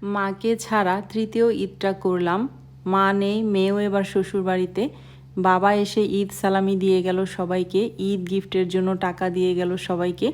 মাকে ছাড়া তৃতীয় ঈদটা করলাম। মা নেই, মেয়েও এবার শ্বশুরবাড়িতে। বাবা এসে ঈদ সালামি দিয়ে গেল সবাইকে, ঈদ গিফটের জন্য টাকা দিয়ে গেল সবাইকে।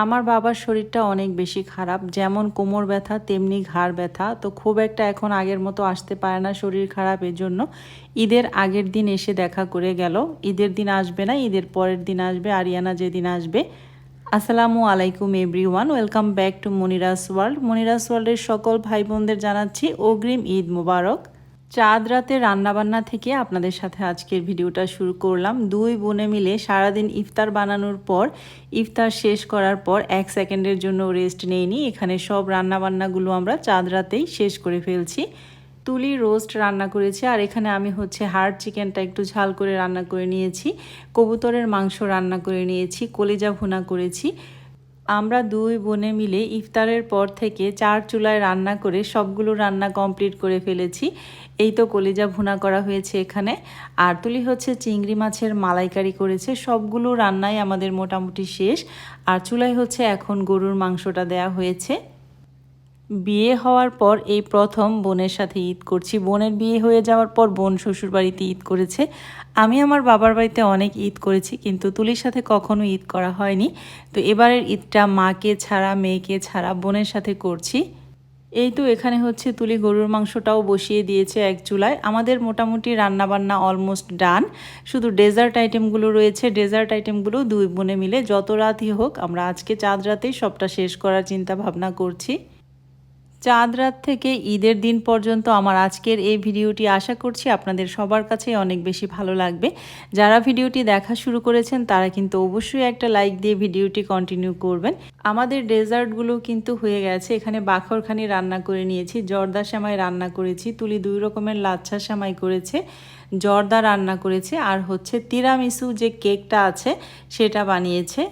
আমার বাবার শরীরটা অনেক বেশি খারাপ, যেমন কোমর ব্যথা তেমনি ঘাড় ব্যথা, তো খুব একটা এখন আগের মতো আসতে পারে না শরীর খারাপের জন্য। ঈদের আগের দিন এসে দেখা করে গেল। ঈদের দিন আসবে না, ঈদের পরের দিন আসবে, আরিয়ানা যেদিন আসবে। আসসালামু আলাইকুম everyone, welcome back to Monira's world. Monira's ওয়ার্ল্ডের সকল ভাই বোনদের জানাচ্ছি অগ্রিম ঈদ মোবারক। চাঁদ রাতে রান্নাবান্না থেকে আপনাদের সাথে আজকের ভিডিওটা শুরু করলাম। দুই বোনে মিলে সারাদিন ইফতার বানানোর পর, ইফতার শেষ করার পর 1 সেকেন্ডের জন্য রেস্ট নেইনি। এখানে সব রান্নাবান্নাগুলো আমরা চাঁদ রাতেই শেষ করে ফেলছি। তুলি রোস্ট রান্না করেছি, আর এখানে আমি হার্ড চিকেনটা একটু ঝাল করে রান্না করে নিয়েছি। কবুতরের মাংস রান্না করে নিয়েছি, কলিজা ভুনা করেছি। আমরা দুই বোনে মিলে ইফতারের পর থেকে 4 চুলায় রান্না করে সবগুলো রান্না কমপ্লিট করে ফেলেছি। এই তো কলিজা ভুনা করা হয়েছে এখানে, আর তুলি চিংড়ি মাছের মালাইকারি করেছে। সবগুলো রান্নাই আমাদের মোটামুটি শেষ। আর চুলায় এখন গরুর মাংসটা দেয়া হয়েছে। বিয়ে হওয়ার পর এই প্রথম বোনের সাথে ঈদ করছি। বোনের বিয়ে হয়ে যাওয়ার পর বোন শ্বশুরবাড়িতে ঈদ করেছে। আমি আমার বাবার বাড়িতে অনেক ঈদ করেছি, কিন্তু তুলির সাথে কখনো ঈদ করা হয়নি। তো এবারের ঈদটা মাকে ছাড়া, মেয়েকে ছাড়া বোনের সাথে করছি। এই তো এখানে তুলি গরুর মাংসটাও বসিয়ে দিয়েছে এক চুলায়। আমাদের মোটামুটি রান্নাবান্না অলমোস্ট ডান, শুধু ডেজার্ট আইটেমগুলো রয়েছে। ডেজার্ট আইটেমগুলো দুই বোনে মিলে যত রাতই হোক, আমরা আজকে চাঁদ রাতেই সবটা শেষ করার চিন্তা ভাবনা করছি। চাঁদ রাত থেকে ঈদের দিন পর্যন্ত আমার আজকের এই ভিডিওটি আশা করছি আপনাদের সবার কাছে অনেক বেশি ভালো লাগবে। যারা ভিডিওটি দেখা শুরু করেছেন তারা কিন্তু অবশ্যই একটা লাইক দিয়ে ভিডিওটি কন্টিনিউ করবেন। আমাদের ডেজার্টগুলো কিন্তু হয়ে গেছে। এখানে বাখরখানি রান্না করে নিয়েছি, জর্দা সেমাই রান্না করেছি, তুলি 2 রকমের লাচ্ছা সেমাই করেছে, জর্দা রান্না করেছে, আর তিরামিসু যে কেকটা আছে সেটা বানিয়েছে।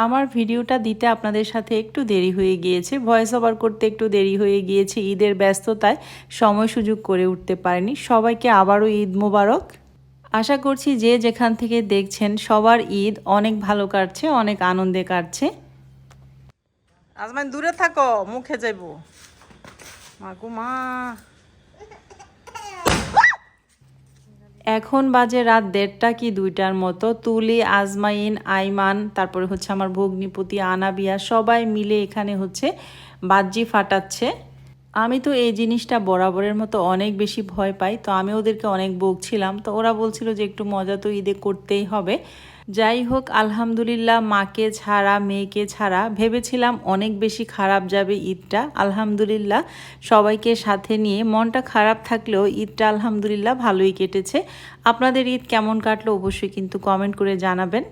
আমার ভিডিওটা দিতে আপনাদের সাথে একটু দেরি হয়ে গিয়েছে, ভয়েস ওভার করতে একটু দেরি হয়ে গিয়েছে। ঈদের ব্যস্ততায় সময় সুযোগ করে উঠতে পারিনি। সবাইকে আবারও ঈদ মোবারক। আশা করছি যে যেখান থেকে দেখছেন সবার ঈদ অনেক ভালো কাটছে, অনেক আনন্দে কাটছে। আজমান দূরে থাকো, মুখে যাইব। মাগো মা, এখন বাজে রাত 1:30 কি 2টার মতো। তুলি, আজমাইন, আইমান, তারপরে আমার ভগ্নিপতি আনাবিয়া সবাই মিলে এখানে বাজি ফাটাচ্ছে। আমি তো এই জিনিসটা বরাবরের মতো অনেক বেশি ভয় পাই, তো আমি ওদেরকে অনেক বকছিলাম। তো ওরা বলছিল যে একটু মজা তো ঈদে করতেই হবে। যাই হোক, আলহামদুলিল্লাহ, মাকে ছাড়া, মেয়েকে ছাড়া ভেবেছিলাম অনেক বেশি খারাপ যাবে ঈদটা। আলহামদুলিল্লাহ, সবাইকে সাথে নিয়ে মনটা খারাপ থাকলেও ঈদটা আলহামদুলিল্লাহ ভালোই কেটেছে। আপনাদের ঈদ কেমন কাটলো অবশ্যই কিন্তু কমেন্ট করে জানাবেন।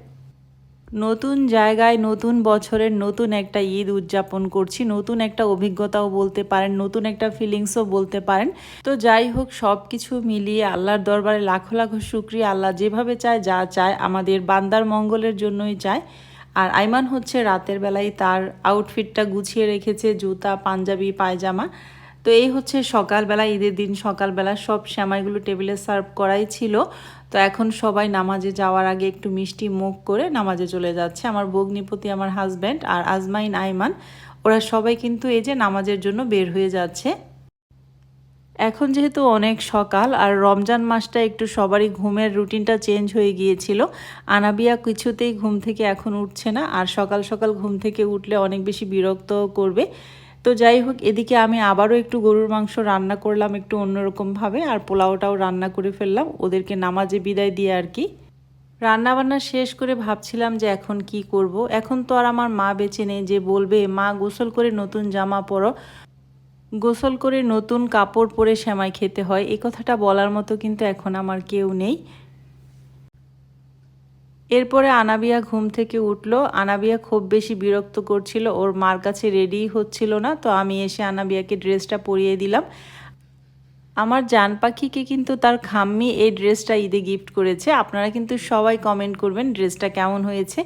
নতুন জায়গায় নতুন বছরের নতুন একটা ঈদ উদযাপন করছি, নতুন একটা অভিজ্ঞতাও বলতে পারেন, নতুন একটা ফিলিংসও বলতে পারেন। তো যাই হোক, সব কিছু মিলিয়ে আল্লাহর দরবারে লাখো লাখো শুকরিয়া। আল্লাহ যেভাবে চায়, যা চায় আমাদের বান্দার মঙ্গলের জন্যই চায়। আর আইমান রাতের বেলায় তার আউটফিটটা গুছিয়ে রেখেছে, জুতা, পাঞ্জাবি, পায়জামা। তো এই সকালবেলা, ঈদের দিন সকালবেলা সব সেমাইগুলো টেবিলে সার্ভ করাই ছিল। তো এখন সবাই নামাজে যাওয়ার আগে একটু মিষ্টি মুখ করে নামাজে চলে যাচ্ছে। আমার ভগ্নিপতি, আমার হাজব্যান্ড, আর আজমাইন, আইমান, ওরা সবাই কিন্তু এই যে নামাজের জন্য বের হয়ে যাচ্ছে। এখন যেহেতু অনেক সকাল, আর রমজান মাসটা একটু সবারই ঘুমের রুটিনটা চেঞ্জ হয়ে গিয়েছিল। আনাবিয়া কিছুতেই ঘুম থেকে এখন উঠছে না, আর সকাল সকাল ঘুম থেকে উঠলে অনেক বেশি বিরক্ত করবে। তো যাই হোক, এদিকে আমি আবারও একটু গরুর মাংস রান্না করলাম একটু অন্যরকমভাবে, আর পোলাওটাও রান্না করে ফেললাম ওদেরকে নামাজে বিদায় দিয়ে আর কি। রান্নাবান্না শেষ করে ভাবছিলাম যে এখন কি করব। এখন তো আর আমার মা বেঁচে নেই যে বলবে মা গোসল করে নতুন জামা পরো, গোসল করে নতুন কাপড় পরে সেমাই খেতে হয়, এই কথাটা বলার মতো কিন্তু এখন আমার কেউ নেই। এরপরে আনাবিয়া ঘুম থেকে উঠলো। আনাবিয়া খুব বেশি বিরক্ত করছিল, ওর মার কাছে রেডি হচ্ছিল না। তো আমি এসে আনাবিয়াকে ড্রেসটা পরিয়ে দিলাম। আমার জান পাখিকে কিন্তু তার খাম্মি এই ড্রেসটা ঈদে গিফট করেছে। আপনারা কিন্তু সবাই কমেন্ট করবেন ড্রেসটা কেমন হয়েছে,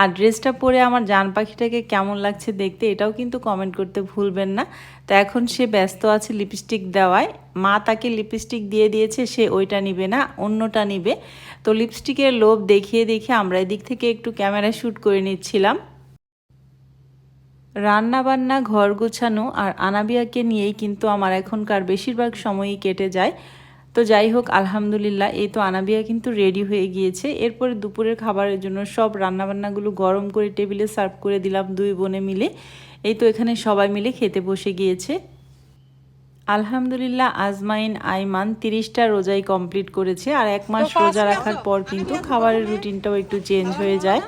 আর ড্রেসটা পরে আমার জান পাখিটাকে কেমন লাগছে দেখতে, এটাও কিন্তু কমেন্ট করতে ভুলবেন না। তো এখন সে ব্যস্ত আছে লিপস্টিক দেওয়ায়। মা তাকে লিপস্টিক দিয়ে দিয়েছে, সে ওইটা নিবে না, অন্যটা নিবে। তো লিপস্টিকের লোভ দেখিয়ে দেখিয়ে আমরা এদিক থেকে একটু ক্যামেরা শ্যুট করে নিচ্ছিলাম। রান্না বান্না, ঘর গোছানো আর আনাবিয়াকে নিয়েই কিন্তু আমার এখনকার বেশিরভাগ সময়ই কেটে যায়। তো যাই হোক, আলহামদুলিল্লাহ, এই তো আনাবিয়া কিন্তু রেডি হয়ে গিয়েছে। এরপরে দুপুরের খাবারের জন্য সব রান্নাবান্নাগুলো গরম করে টেবিলে সার্ভ করে দিলাম দুই বোনে মিলে। এই তো এখানে সবাই মিলে খেতে বসে গিয়েছে। আলহামদুলিল্লাহ, আজমাইন আইমান 30টা রোজাই কমপ্লিট করেছে। আর 1 মাস রোজা রাখার পর কিন্তু খাবারের রুটিনটাও একটু চেঞ্জ হয়ে যায়।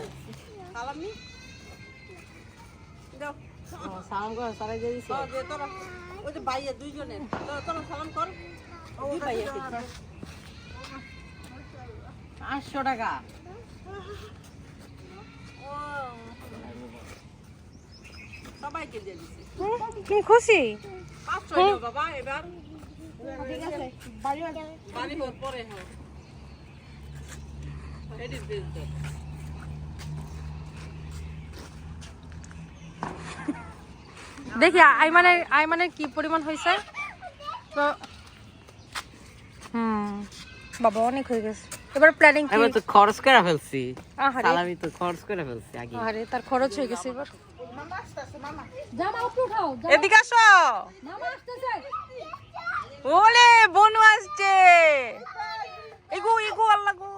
সালাম কর সারাই দিয়ে দিছে দে তোরা ওই যে ভাইয়া দুইজনের তোরা সালাম কর দুই ভাইয়া 500 টাকা ও সবাইকে দিয়ে দিছে তুমি খুশি 500 দাও বাবা এবার ঠিক আছে বাড়ি পরে হ্যাঁ এডিট দিস দেখি আইমানের কি পরিমাণ হয়েছে। বাবা অনেক হয়ে গেছে। এবার প্ল্যানিং কি? এবার তো খরচ করে ফেলছি। আহারে সালামি তো খরচ করে ফেলছি আগে। আরে তার খরচ হয়ে গেছে এবার। জামা উপরে উঠাও। এদিকে আসো। মামা আসতেছে। ওলে বনু আসছে। ইগো ইগো আল্লাহ গো।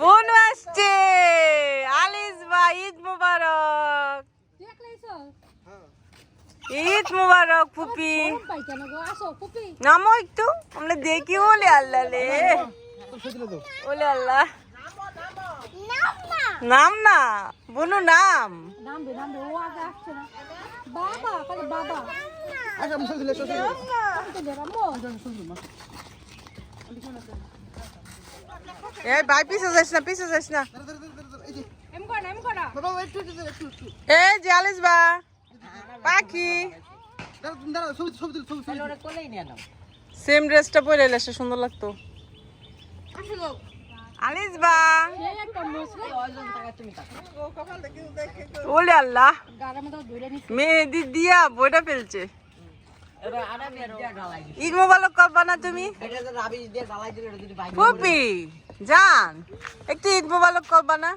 বনু আসছে। আলিস ভাই, ঈদ মোবারক। দেখলাইছো? ঈদ মোবারক ফুপি। পাই কেন গো? আসো ফুপি। নামো একটু, আমরা দেখি। ওলে আল্লাহ লে। ওলে আল্লাহ। নাম না বনু, নাম নামবে ও আগে আসছে না। বাবা খালি বাবা। আচ্ছা আমি শুনছিলাম তো দেরামো। এই ভাই পিছে যাস না, পিছে যাস না। এম করা বাবা একটু এই যে আলিস বা পাখি দাঁড়া ছবি ওরে কোলেই নিয়ে নাও সেম ড্রেসটা পরে এলে সে সুন্দর লাগতো। আসলো আলিস বা এই একটা মশলা ওজন টাকা তুমি টাকা ওলে আল্লাহ, গাড়ার মধ্যে ধরে নি। মেহেদি দিয়া বইটা ফেলছে। এবার আরামে দিয়া গালাই দিছি ঈদ মোবারক করবা না তুমি? এটা যে রাবিশ দিয়ে গালাই দিলে যদি ভাই ফুপি জান, একটু ঈদ মোবারক করবা না?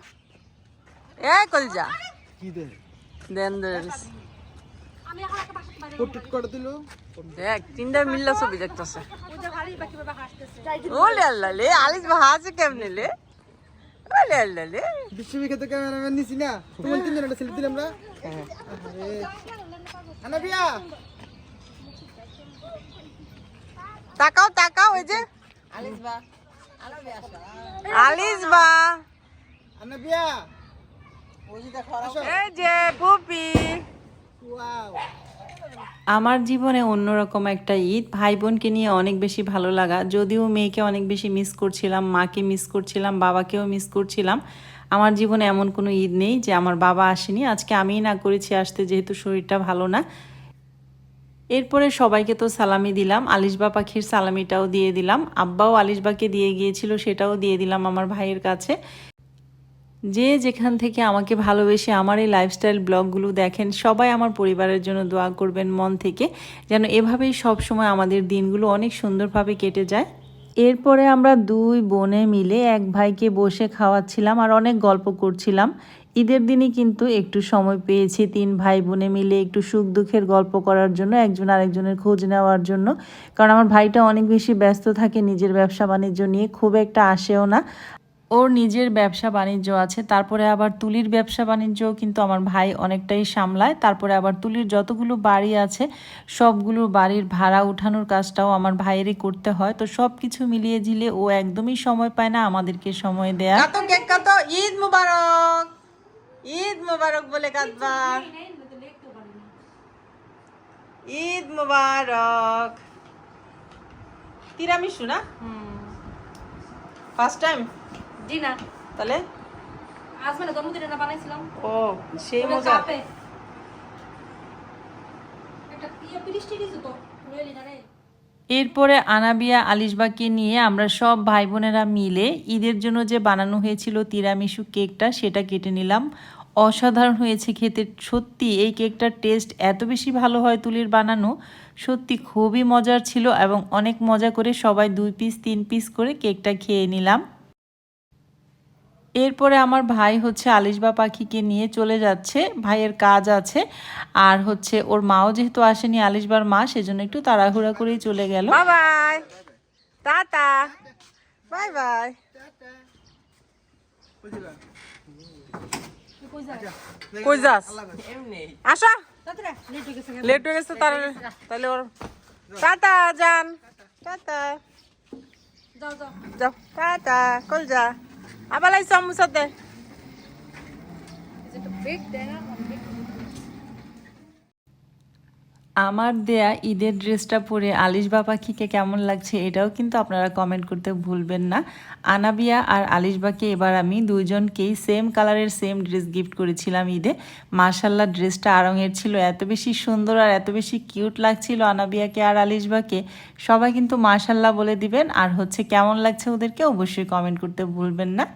এ কলজা কি দে দেন দেন। আমি এখন একটা পাশে বাইরে পোর্ট্রেট করে দিল দেখ তিনটা মিল্লা ছবি দেখতেছে। ওই যে খালি বাকি বাবা হাসতেছে। ওলে আল্লাহ লে, আলিস বা হাসে কেমনে লে? ওলে আল্লাহ লে। বিশ্ববিখ্যাত ক্যামেরাম্যান নিছি না তোমার তিনজন একটা সেলফি দিলাম আমরা আরে আনাবিয়া তাকাও তাকাও, ওই যে আলিস বা আলাবে আসা আলিস বা, আনাবিয়া ওই যে খরা এই যে পুপি। ওয়াও আমার জীবনে অন্যরকম একটা ঈদ, ভাই বোনকে নিয়ে অনেক বেশি ভালো লাগা। যদিও মেয়েকে অনেক বেশি মিস করছিলাম, মাকে মিস করছিলাম, বাবাকেও মিস করছিলাম। আমার জীবনে এমন কোনো ঈদ নেই যে আমার বাবা আসেনি। আজকে আমিই না করেছি আসতে, যেহেতু শরীরটা ভালো না। এরপরে সবাইকে তো সালামি দিলাম, আলিশবা পাখির সালামিটাও দিয়ে দিলাম। আব্বাও আলিশবাকে দিয়ে গিয়েছিল, সেটাও দিয়ে দিলাম আমার ভাইয়ের কাছে। যে যেখান থেকে আমাকে ভালোবেসে আমার এই লাইফস্টাইল ব্লগগুলো দেখেন, সবাই আমার পরিবারের জন্য দোয়া করবেন মন থেকে, যেন এভাবেই সব সময় আমাদের দিনগুলো অনেক সুন্দরভাবে কেটে যায়। এরপরে আমরা দুই বোনে মিলে এক ভাইকে বসে খাওয়াচ্ছিলাম আর অনেক গল্প করছিলাম। ঈদের দিনই কিন্তু একটু সময় পেয়েছি 3 ভাই বোনে মিলে একটু সুখ দুঃখের গল্প করার জন্য, একজন আরেকজনের খোঁজ নেওয়ার জন্য। কারণ আমার ভাইটা অনেক বেশি ব্যস্ত থাকে নিজের ব্যবসা বাণিজ্য নিয়ে, খুব একটা আসেও না। ওর নিজের ব্যবসা বাণিজ্য আছে, তারপরে আবার তুলির ব্যবসা বাণিজ্যও কিন্তু আমার ভাই অনেকটাই সামলায়। তারপরে আবার তুলির যতগুলো বাড়ি আছে সবগুলো বাড়ির ভাড়া উঠানোর কাজটাও আমার ভাইয়েরই করতে হয়। তো সব কিছু মিলিয়ে ঝিলে ও একদমই সময় পায় না আমাদেরকে সময় দেয়া। কত কেক কত, ঈদ মোবারক, ঈদ মোবারক বলে কাঁদবা, ঈদ মোবারক। তিরামিসু না? First time? জি না, তাহলে আজ মানে জন্মদিনে না বানাইছিলাম। ও সেই ওটা মজা। চাপে একটা বৃষ্টি দিছো তো রইলি না রে। এরপরে আনাবিয়া আলিশবাকে নিয়ে আমরা সব ভাই বোনেরা মিলে ঈদের জন্য যে বানানো হয়েছিল তিরামিসু কেকটা, সেটা কেটে নিলাম। অসাধারণ হয়েছে খেতে, সত্যি এই কেকটার টেস্ট এত বেশি ভালো হয় তুলির বানানো, সত্যি খুবই মজার ছিল। এবং অনেক মজা করে সবাই 2 পিস 3 পিস করে কেকটা খেয়ে নিলাম। এরপরে আমার ভাই হচ্ছে আলিশবা পাখিকে নিয়ে চলে যাচ্ছে, ভাইয়ের কাজ আছে। আর হচ্ছে ওর মাও যেহেতু আসেনি, আলিশবার মা, সেজন্য একটু তাড়াহুড়া করেই চলে গেল। Bye bye, tata, bye bye. কই যাস? আসো, লেট হয়ে গেছে তাহলে ওর টাটা যান, টাটা যাও, টাটা, কল যা, আবার আইসো আম্মুর সাথে। আমার দেয়া ঈদের ড্রেসটা পরে আলিশবা পাখিকে কেমন লাগছে এটাও কিন্তু আপনারা কমেন্ট করতে ভুলবেন না। আনাবিয়া আর আলিশবাকে এবার আমি দুইজনকেই সেম কালারের সেম ড্রেস গিফট করেছিলাম ঈদে। মাশাল্লাহ ড্রেসটা আড়ঙের ছিল, এত বেশি সুন্দর আর এত বেশি কিউট লাগছিল আনাবিয়াকে আর আলিশবাকে। সবাই কিন্তু মাশাল্লাহ বলে দিবেন, আর হচ্ছে কেমন লাগছে ওদেরকে অবশ্যই কমেন্ট করতে ভুলবেন না।